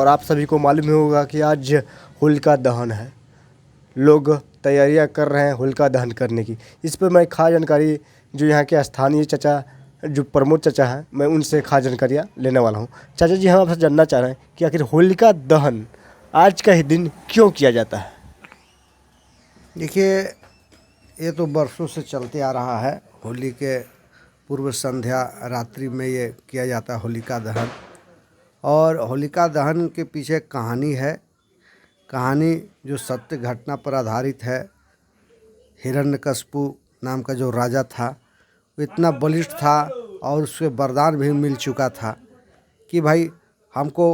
और आप सभी को मालूम ही होगा कि आज होलिका दहन है। लोग तैयारियां कर रहे हैं होलिका दहन करने की। इस पर मैं खास जानकारी जो यहाँ के स्थानीय चाचा जो प्रमोद चाचा हैं, मैं उनसे खास जानकारियाँ लेने वाला हूँ। चाचा जी, हम आपसे जानना चाह रहे हैं कि आखिर होलिका दहन आज का ही दिन क्यों किया जाता है? देखिए, ये तो बरसों से चलते आ रहा है। होली के पूर्व संध्या रात्रि में ये किया जाता है होलिका दहन। और होलिका दहन के पीछे कहानी है। कहानी जो सत्य घटना पर आधारित है। हिरण्यकश्यपु नाम का जो राजा था वो इतना बलिष्ठ था और उसके वरदान भी मिल चुका था कि भाई हमको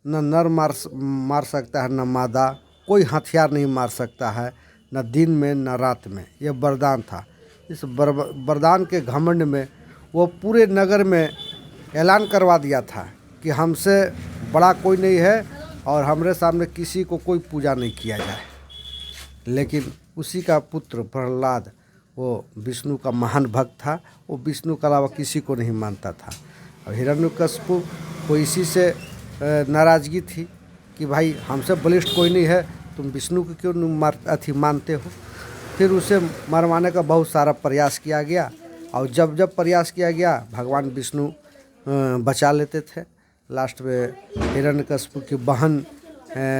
न नर मार सकता है, न मादा, कोई हथियार नहीं मार सकता है, न दिन में न रात में। यह वरदान था। इस वरदान के घमंड में वो पूरे नगर में ऐलान करवा दिया था कि हमसे बड़ा कोई नहीं है और हमारे सामने किसी को कोई पूजा नहीं किया जाए। लेकिन उसी का पुत्र प्रहलाद, वो विष्णु का महान भक्त था। वो विष्णु के अलावा किसी को नहीं मानता था। और हिरण्यकश्यपु को इसी से नाराज़गी थी कि भाई हमसे बलिष्ठ कोई नहीं है, तुम विष्णु को क्यों मानते हो। फिर उसे मरवाने का बहुत सारा प्रयास किया गया और जब जब प्रयास किया गया भगवान विष्णु बचा लेते थे। लास्ट में हिरण्यकश्यपु की बहन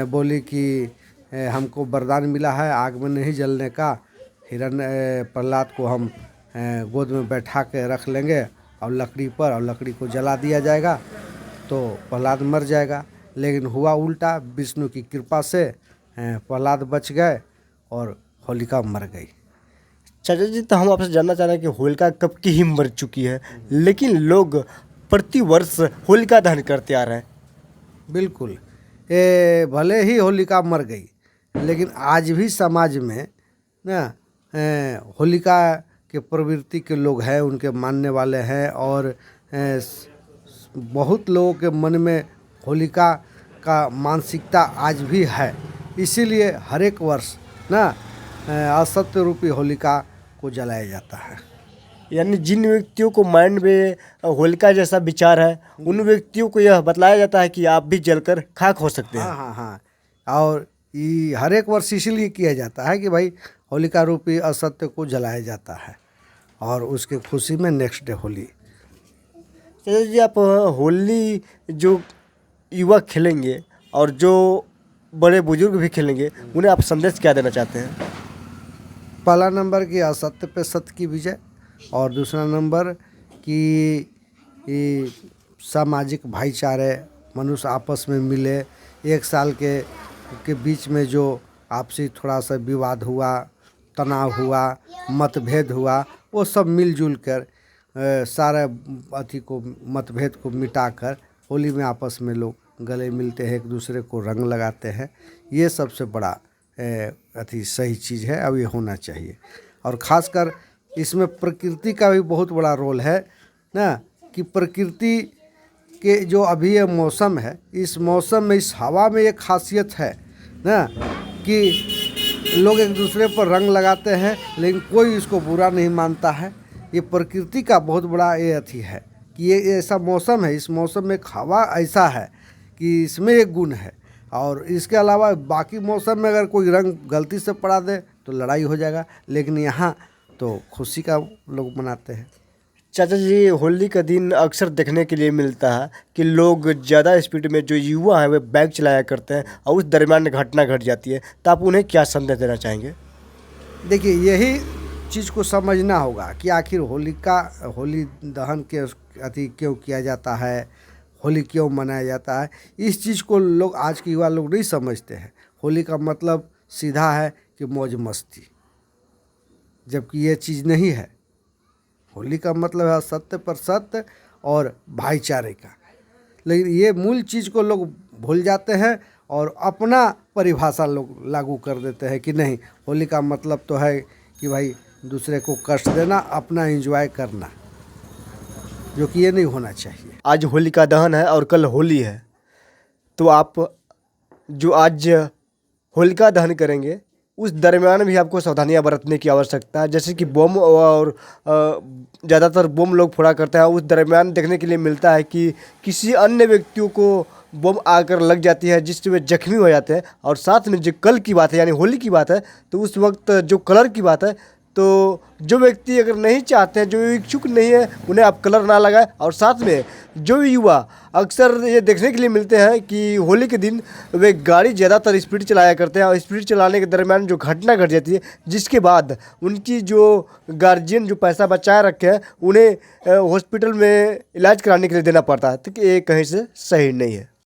बोली कि हमको वरदान मिला है आग में नहीं जलने का। प्रहलाद को हम गोद में बैठा के रख लेंगे और लकड़ी पर, और लकड़ी को जला दिया जाएगा तो प्रहलाद मर जाएगा। लेकिन हुआ उल्टा। विष्णु की कृपा से प्रहलाद बच गए और होलिका मर गई। चाचा जी, तो हम आपसे जानना चाह रहे हैं कि होलिका कब की ही मर चुकी है, लेकिन लोग प्रति वर्ष होलिका दहन करते आ रहे हैं। बिल्कुल, भले ही होलिका मर गई लेकिन आज भी समाज में ना होलिका के प्रवृत्ति के लोग हैं, उनके मानने वाले हैं। और बहुत लोगों के मन में होलिका का मानसिकता आज भी है। इसीलिए हर एक वर्ष ना असत्य रूपी होलिका को जलाया जाता है। यानी जिन व्यक्तियों को माइंड में होलिका जैसा विचार है, उन व्यक्तियों को यह बतलाया जाता है कि आप भी जलकर खाक हो सकते हैं। हाँ हाँ हाँ। और ये हर एक वर्ष इसीलिए किया जाता है कि भाई होलिका रूपी असत्य को जलाया जाता है और उसके खुशी में नेक्स्ट डे होली। चाचा जी, आप होली जो युवा खेलेंगे और जो बड़े बुजुर्ग भी खेलेंगे, उन्हें आप संदेश क्या देना चाहते हैं? पहला नंबर कि असत्य पे सत्य की विजय, और दूसरा नंबर कि सामाजिक भाईचारे, मनुष्य आपस में मिले। एक साल के बीच में जो आपसी थोड़ा सा विवाद हुआ, तनाव हुआ, मतभेद हुआ, वो सब मिलजुल कर सारे मतभेद को मिटाकर होली में आपस में लोग गले मिलते हैं, एक दूसरे को रंग लगाते हैं। ये सबसे बड़ा सही चीज़ है। अब ये होना चाहिए। और ख़ासकर इसमें प्रकृति का भी बहुत बड़ा रोल है ना, कि प्रकृति के जो अभी ये मौसम है, इस मौसम में, इस हवा में एक खासियत है ना कि लोग एक दूसरे पर रंग लगाते हैं लेकिन कोई इसको बुरा नहीं मानता है। ये प्रकृति का बहुत बड़ा ये है कि ये ऐसा मौसम है। इस मौसम में एक हवा ऐसा है कि इसमें एक गुण है। और इसके अलावा बाकी मौसम में अगर कोई रंग गलती से पड़ा दे तो लड़ाई हो जाएगा, लेकिन यहाँ तो खुशी का लोग मनाते हैं। चाचा जी, होली का दिन अक्सर देखने के लिए मिलता है कि लोग ज़्यादा स्पीड में, जो युवा हैं वे बाइक चलाया करते हैं और उस दरमियान घटना घट जाती है, तो आप उन्हें क्या संदेश देना चाहेंगे? देखिए, यही चीज़ को समझना होगा कि आखिर होली दहन के क्यों किया जाता है, होली क्यों मनाया जाता है। इस चीज़ को लोग, आज के युवा लोग नहीं समझते हैं। होली का मतलब सीधा है कि मौज मस्ती, जबकि ये चीज़ नहीं है। होली का मतलब है सत्य पर सत्य और भाईचारे का। लेकिन ये मूल चीज़ को लोग भूल जाते हैं और अपना परिभाषा लोग लागू कर देते हैं कि नहीं, होली का मतलब तो है कि भाई दूसरे को कष्ट देना, अपना एंजॉय करना, जो कि ये नहीं होना चाहिए। आज होलिका दहन है और कल होली है, तो आप जो आज होलिका दहन करेंगे उस दरमियान भी आपको सावधानियां बरतने की आवश्यकता है। जैसे कि बम और ज़्यादातर बम लोग फोड़ा करते हैं, उस दरमियान देखने के लिए मिलता है कि किसी अन्य व्यक्तियों को बम आकर लग जाती है जिससे वे जख्मी हो जाते हैं। और साथ में जो कल की बात है यानी होली की बात है, तो उस वक्त जो कलर की बात है, तो जो व्यक्ति अगर नहीं चाहते हैं, जो इच्छुक नहीं है, उन्हें आप कलर ना लगाएं। और साथ में जो युवा अक्सर ये देखने के लिए मिलते हैं कि होली के दिन वे गाड़ी ज़्यादातर स्पीड चलाया करते हैं और स्पीड चलाने के दरमियान जो घटना घट जाती है, जिसके बाद उनकी जो गार्जियन जो पैसा बचाए रखे हैं उन्हें हॉस्पिटल में इलाज कराने के लिए देना पड़ता है, तो ये कहीं से सही नहीं है।